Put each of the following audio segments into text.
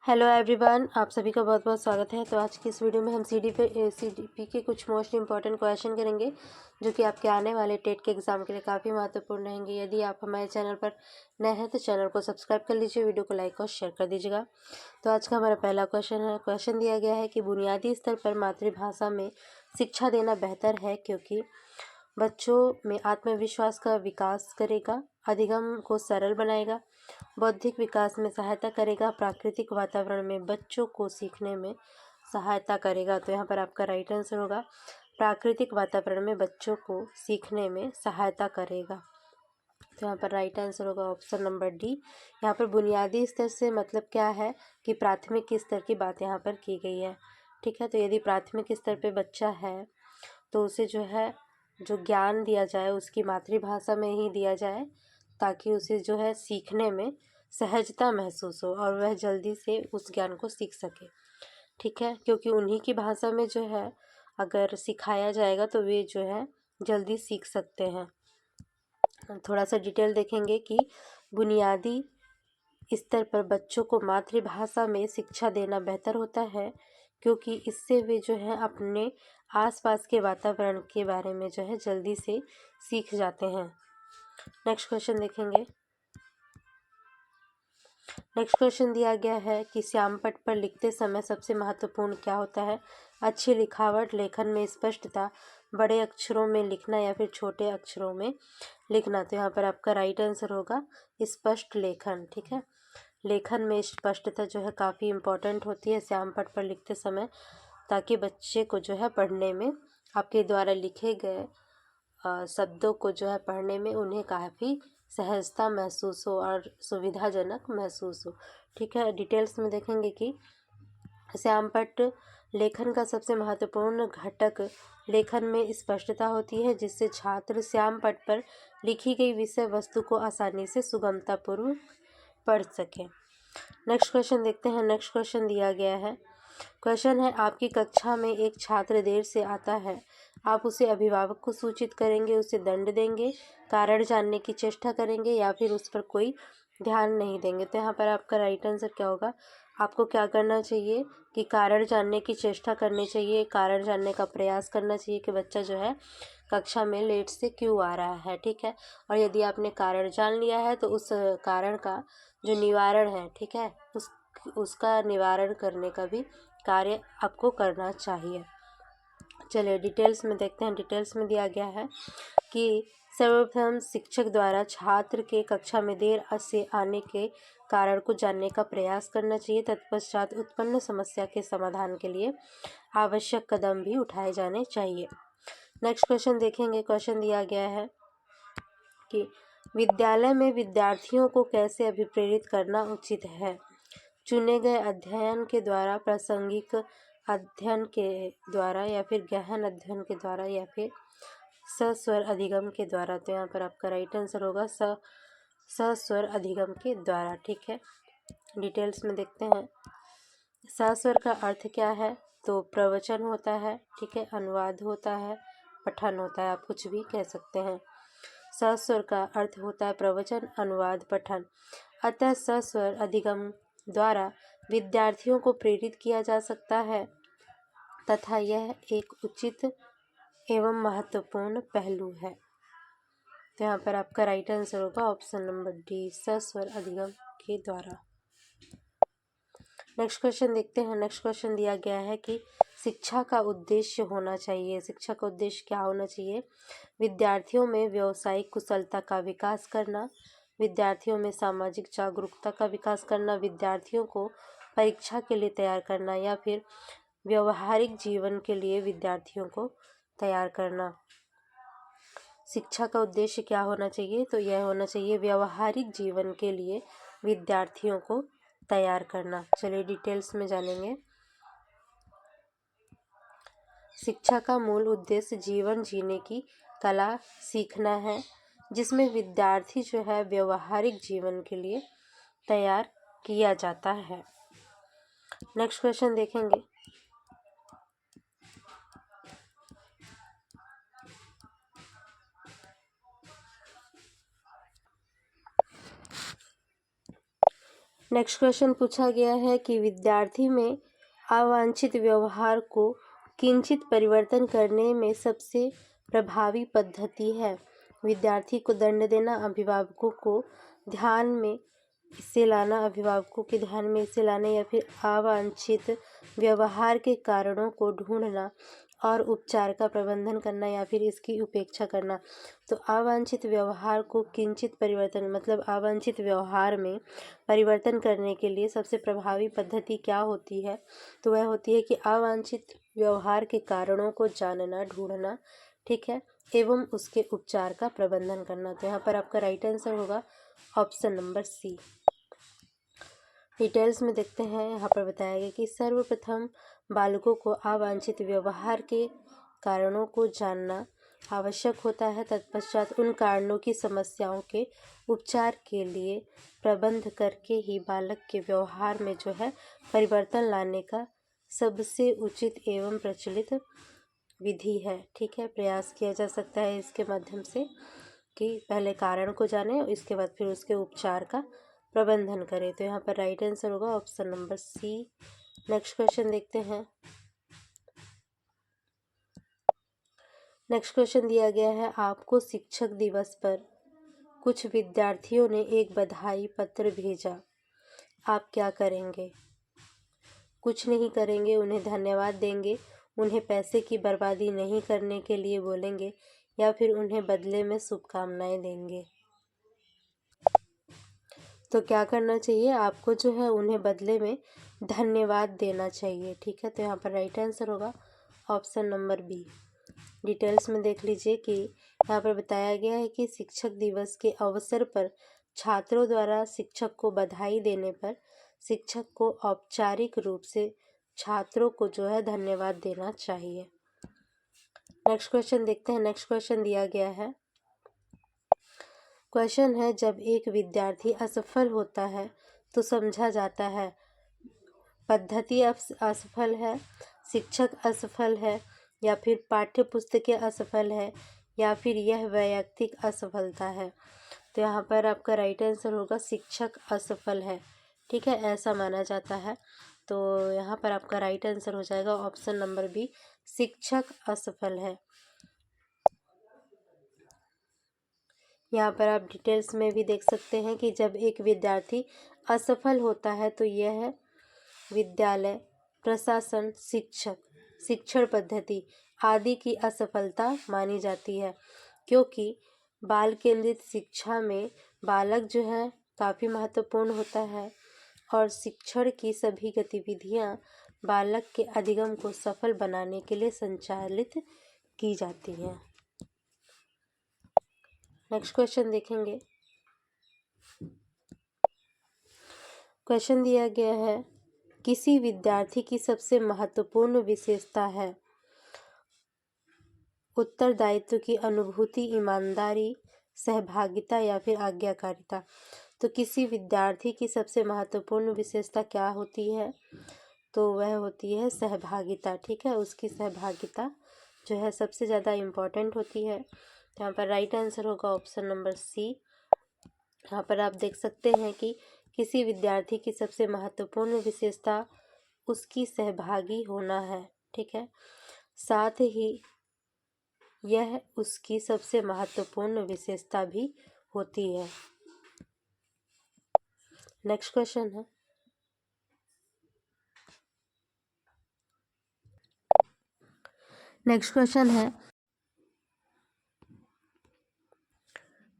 Hello everyone, आप सभी का बहुत बहुत स्वागत है। तो आज की इस वीडियो में हम सीडीपी के कुछ मोस्ट इंपॉर्टेंट क्वेश्चन करेंगे जो कि आपके आने वाले टेट के एग्ज़ाम के लिए काफ़ी महत्वपूर्ण रहेंगे। यदि आप हमारे चैनल पर नए हैं तो चैनल को सब्सक्राइब कर लीजिए, वीडियो को लाइक और शेयर कर दीजिएगा। तो आज का हमारा पहला क्वेश्चन दिया गया है कि बुनियादी स्तर पर मातृभाषा में शिक्षा देना बेहतर है क्योंकि बच्चों में आत्मविश्वास का विकास करेगा, अधिगम को सरल बनाएगा, बौद्धिक विकास में सहायता करेगा, प्राकृतिक वातावरण में बच्चों को सीखने में सहायता करेगा। तो यहाँ पर आपका राइट आंसर होगा प्राकृतिक वातावरण में बच्चों को सीखने में सहायता करेगा। तो यहाँ पर राइट आंसर होगा ऑप्शन नंबर डी। यहाँ पर बुनियादी स्तर से मतलब क्या है कि प्राथमिक स्तर की बात यहाँ पर की गई है। ठीक है, तो यदि प्राथमिक स्तर पे बच्चा है तो उसे जो ज्ञान दिया जाए उसकी मातृभाषा में ही दिया जाए ताकि उसे सीखने में सहजता महसूस हो और वह जल्दी से उस ज्ञान को सीख सके। ठीक है, क्योंकि उन्हीं की भाषा में अगर सिखाया जाएगा तो वे जल्दी सीख सकते हैं। थोड़ा सा डिटेल देखेंगे कि बुनियादी स्तर पर बच्चों को मातृभाषा में शिक्षा देना बेहतर होता है क्योंकि इससे वे अपने आसपास के वातावरण के बारे में जल्दी से सीख जाते हैं। नेक्स्ट क्वेश्चन देखेंगे। नेक्स्ट क्वेश्चन दिया गया है कि श्यामपट्ट पर लिखते समय सबसे महत्वपूर्ण क्या होता है? अच्छी लिखावट, लेखन में स्पष्टता, बड़े अक्षरों में लिखना या फिर छोटे अक्षरों में लिखना। तो यहाँ पर आपका राइट आंसर होगा स्पष्ट लेखन। ठीक है, लेखन में स्पष्टता काफ़ी इम्पोर्टेंट होती है श्यामपट्ट पर लिखते समय ताकि बच्चे को पढ़ने में आपके द्वारा लिखे गए शब्दों को पढ़ने में उन्हें काफ़ी सहजता महसूस हो और सुविधाजनक महसूस हो। ठीक है, डिटेल्स में देखेंगे कि श्यामपट्ट लेखन का सबसे महत्वपूर्ण घटक लेखन में स्पष्टता होती है जिससे छात्र श्यामपट्ट पर लिखी गई विषय वस्तु को आसानी से सुगमतापूर्वक पढ़ सकें। नेक्स्ट क्वेश्चन देखते हैं। नेक्स्ट क्वेश्चन दिया गया है, क्वेश्चन है आपकी कक्षा में एक छात्र देर से आता है, आप उसे अभिभावक को सूचित करेंगे, उसे दंड देंगे, कारण जानने की चेष्टा करेंगे या फिर उस पर कोई ध्यान नहीं देंगे। तो यहाँ पर आपका राइट आंसर क्या होगा? आपको क्या करना चाहिए कि कारण जानने की चेष्टा करनी चाहिए, कारण जानने का प्रयास करना चाहिए कि बच्चा कक्षा में लेट से क्यों आ रहा है। ठीक है, और यदि आपने कारण जान लिया है तो उस कारण का जो निवारण है, ठीक है, उसका निवारण करने का भी कार्य आपको करना चाहिए। चलिए डिटेल्स में देखते हैं। डिटेल्स में दिया गया है कि सर्वप्रथम शिक्षक द्वारा छात्र के कक्षा में देर से आने के कारण को जानने का प्रयास करना चाहिए। तत्पश्चात उत्पन्न समस्या के समाधान के लिए आवश्यक कदम भी उठाए जाने चाहिए। नेक्स्ट क्वेश्चन देखेंगे। क्वेश्चन दिया गया है कि विद्यालय में विद्यार्थियों को कैसे अभिप्रेरित करना उचित है? चुने गए अध्ययन के द्वारा, प्रासंगिक अध्ययन के द्वारा या फिर गहन अध्ययन के द्वारा या फिर सस्वर अधिगम के द्वारा। तो यहाँ पर आपका राइट आंसर होगा सस्वर अधिगम के द्वारा। ठीक है, डिटेल्स में देखते हैं। सस्वर का अर्थ क्या है? तो प्रवचन होता है, ठीक है, अनुवाद होता है, पठन होता है, आप कुछ भी कह सकते हैं। सस्वर का अर्थ होता है प्रवचन, अनुवाद, पठन। अतः सस्वर अधिगम द्वारा विद्यार्थियों को प्रेरित किया जा सकता है तथा यह एक उचित एवं महत्वपूर्ण पहलू है। तो यहाँ पर आपका राइट आंसर होगा ऑप्शन नंबर डी, सस्वर अधिगम के द्वारा। नेक्स्ट क्वेश्चन देखते हैं। नेक्स्ट क्वेश्चन दिया गया है कि शिक्षा का उद्देश्य होना चाहिए। शिक्षा का उद्देश्य क्या होना चाहिए? विद्यार्थियों में व्यावसायिक कुशलता का विकास करना, विद्यार्थियों में सामाजिक जागरूकता का विकास करना, विद्यार्थियों को परीक्षा के लिए तैयार करना या फिर व्यवहारिक जीवन के लिए विद्यार्थियों को तैयार करना। शिक्षा का उद्देश्य क्या होना चाहिए? तो यह होना चाहिए व्यवहारिक जीवन के लिए विद्यार्थियों को तैयार करना। चलिए डिटेल्स में जानेंगे। शिक्षा का मूल उद्देश्य जीवन जीने की कला सीखना है जिसमें विद्यार्थी व्यवहारिक जीवन के लिए तैयार किया जाता है। नेक्स्ट क्वेश्चन देखेंगे। नेक्स्ट क्वेश्चन पूछा गया है कि विद्यार्थी में अवांछित व्यवहार को किंचित परिवर्तन करने में सबसे प्रभावी पद्धति है। विद्यार्थी को दंड देना, अभिभावकों को ध्यान में इसे लाना, अभिभावकों के ध्यान में इसे लाने, या फिर अवांछित व्यवहार के कारणों को ढूंढना और उपचार का प्रबंधन करना, या फिर इसकी उपेक्षा करना। तो अवांछित व्यवहार को किंचित परिवर्तन मतलब अवांछित व्यवहार में परिवर्तन करने के लिए सबसे प्रभावी पद्धति क्या होती है? तो वह होती है कि अवांछित व्यवहार के कारणों को जानना, ढूंढना, ठीक है, एवं उसके उपचार का प्रबंधन करना। तो यहाँ पर आपका राइट आंसर होगा ऑप्शन नंबर सी। डिटेल्स में देखते हैं। यहाँ पर बताया गया कि सर्वप्रथम बालकों को अवांछित व्यवहार के कारणों को जानना आवश्यक होता है। तत्पश्चात उन कारणों की समस्याओं के उपचार के लिए प्रबंध करके ही बालक के व्यवहार में जो है परिवर्तन लाने का सबसे उचित एवं प्रचलित विधि है। ठीक है, प्रयास किया जा सकता है इसके माध्यम से कि पहले कारण को जाने और इसके बाद फिर उसके उपचार का प्रबंधन करें। तो यहाँ पर राइट आंसर होगा option number C. Next question देखते हैं। नेक्स्ट क्वेश्चन दिया गया है, आपको शिक्षक दिवस पर कुछ विद्यार्थियों ने एक बधाई पत्र भेजा, आप क्या करेंगे? कुछ नहीं करेंगे, उन्हें धन्यवाद देंगे, उन्हें पैसे की बर्बादी नहीं करने के लिए बोलेंगे, या फिर उन्हें बदले में शुभकामनाएं देंगे। तो क्या करना चाहिए आपको? जो है उन्हें बदले में धन्यवाद देना चाहिए। ठीक है, तो यहाँ पर राइट आंसर होगा ऑप्शन नंबर बी। डिटेल्स में देख लीजिए कि यहाँ पर बताया गया है कि शिक्षक दिवस के अवसर पर छात्रों द्वारा शिक्षक को बधाई देने पर शिक्षक को औपचारिक रूप से छात्रों को जो है धन्यवाद देना चाहिए। नेक्स्ट क्वेश्चन देखते हैं। नेक्स्ट क्वेश्चन दिया गया है, क्वेश्चन है, जब एक विद्यार्थी असफल होता है तो समझा जाता है पद्धति असफल है, शिक्षक असफल है, या फिर पाठ्य पुस्तकें असफल है, या फिर यह वैयक्तिक असफलता है। तो यहाँ पर आपका राइट आंसर होगा शिक्षक असफल है। ठीक है, ऐसा माना जाता है। तो यहाँ पर आपका राइट आंसर हो जाएगा ऑप्शन नंबर बी, शिक्षक असफल है। यहाँ पर आप डिटेल्स में भी देख सकते हैं कि जब एक विद्यार्थी असफल होता है तो यह विद्यालय, प्रशासन, शिक्षक, शिक्षण पद्धति आदि की असफलता मानी जाती है, क्योंकि बाल केंद्रित शिक्षा में बालक जो है काफ़ी महत्वपूर्ण होता है और शिक्षण की सभी गतिविधियाँ बालक के अधिगम को सफल बनाने के लिए संचालित की जाती हैं। नेक्स्ट क्वेश्चन देखेंगे। क्वेश्चन दिया गया है, किसी विद्यार्थी की सबसे महत्वपूर्ण विशेषता है उत्तरदायित्व की अनुभूति, ईमानदारी, सहभागिता, या फिर आज्ञाकारिता। तो किसी विद्यार्थी की सबसे महत्वपूर्ण विशेषता क्या होती है? तो वह होती है सहभागिता। ठीक है, उसकी सहभागिता जो है सबसे ज़्यादा इम्पॉर्टेंट होती है। यहाँ पर राइट आंसर होगा ऑप्शन नंबर सी। यहाँ पर आप देख सकते हैं कि किसी विद्यार्थी की सबसे महत्वपूर्ण विशेषता उसकी सहभागी होना है। ठीक है, साथ ही यह उसकी सबसे महत्वपूर्ण विशेषता भी होती है। नेक्स्ट क्वेश्चन है,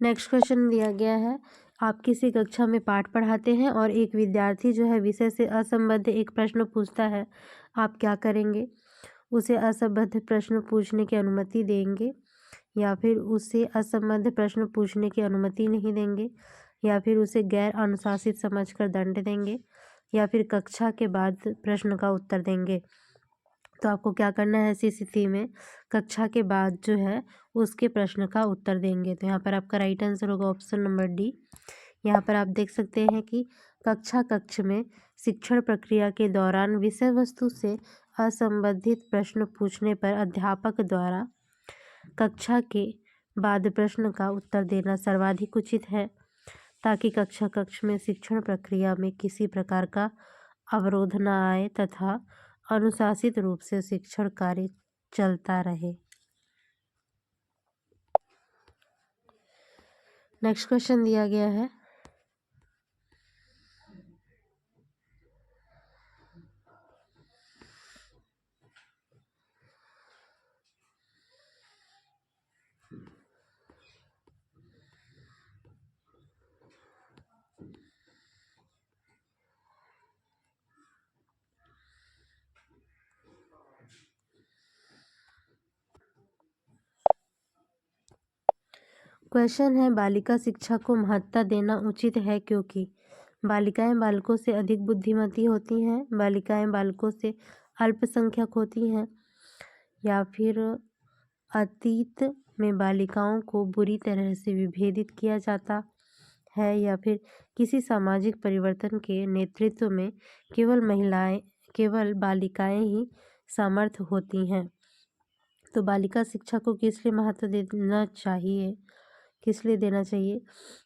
नेक्स्ट क्वेश्चन दिया गया है, आप किसी कक्षा में पाठ पढ़ाते हैं और एक विद्यार्थी जो है विषय से असंबद्ध एक प्रश्न पूछता है, आप क्या करेंगे? उसे असंबद्ध प्रश्न पूछने की अनुमति देंगे, या फिर उसे असंबद्ध प्रश्न पूछने की अनुमति नहीं देंगे, या फिर उसे गैर अनुशासित समझकर दंड देंगे, या फिर कक्षा के बाद प्रश्न का उत्तर देंगे? तो आपको क्या करना है ऐसी स्थिति में? कक्षा के बाद जो है उसके प्रश्न का उत्तर देंगे। तो यहाँ पर आपका राइट आंसर होगा ऑप्शन नंबर डी। यहाँ पर आप देख सकते हैं कि कक्ष में शिक्षण प्रक्रिया के दौरान विषय वस्तु से असंबंधित प्रश्न पूछने पर अध्यापक द्वारा कक्षा के बाद प्रश्न का उत्तर देना सर्वाधिक उचित है। ताकि कक्षा कक्ष में शिक्षण प्रक्रिया में किसी प्रकार का अवरोध न आए तथा अनुशासित रूप से शिक्षण कार्य चलता रहे। नेक्स्ट क्वेश्चन दिया गया है, क्वेश्चन है बालिका शिक्षा को महत्ता देना उचित है क्योंकि बालिकाएं बालकों से अधिक बुद्धिमती होती हैं, बालिकाएं बालकों से अल्पसंख्यक होती हैं, या फिर अतीत में बालिकाओं को बुरी तरह से विभेदित किया जाता है, या फिर किसी सामाजिक परिवर्तन के नेतृत्व में केवल बालिकाएं ही समर्थ होती हैं। तो बालिका शिक्षा को किस लिए महत्व देना चाहिए, किस लिए देना चाहिए?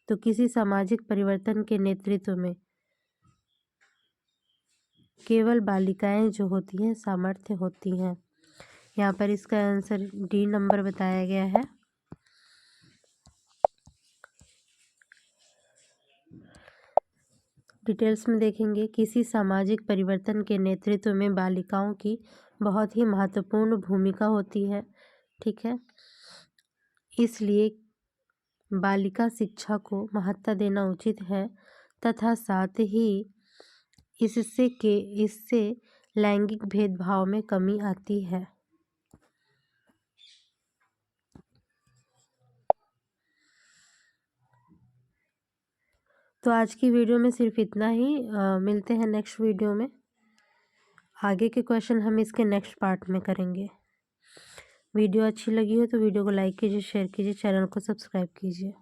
तो किसी सामाजिक परिवर्तन के नेतृत्व में केवल बालिकाएं जो होती हैं सामर्थ्य होती हैं। यहाँ पर इसका आंसर डी नंबर बताया गया है। डिटेल्स में देखेंगे, किसी सामाजिक परिवर्तन के नेतृत्व में बालिकाओं की बहुत ही महत्वपूर्ण भूमिका होती है। ठीक है, इसलिए बालिका शिक्षा को महत्ता देना उचित है तथा साथ ही इससे लैंगिक भेदभाव में कमी आती है। तो आज की वीडियो में सिर्फ इतना ही। मिलते हैं नेक्स्ट वीडियो में। आगे के क्वेश्चन हम इसके नेक्स्ट पार्ट में करेंगे। वीडियो अच्छी लगी हो तो वीडियो को लाइक कीजिए, शेयर कीजिए, चैनल को सब्सक्राइब कीजिए।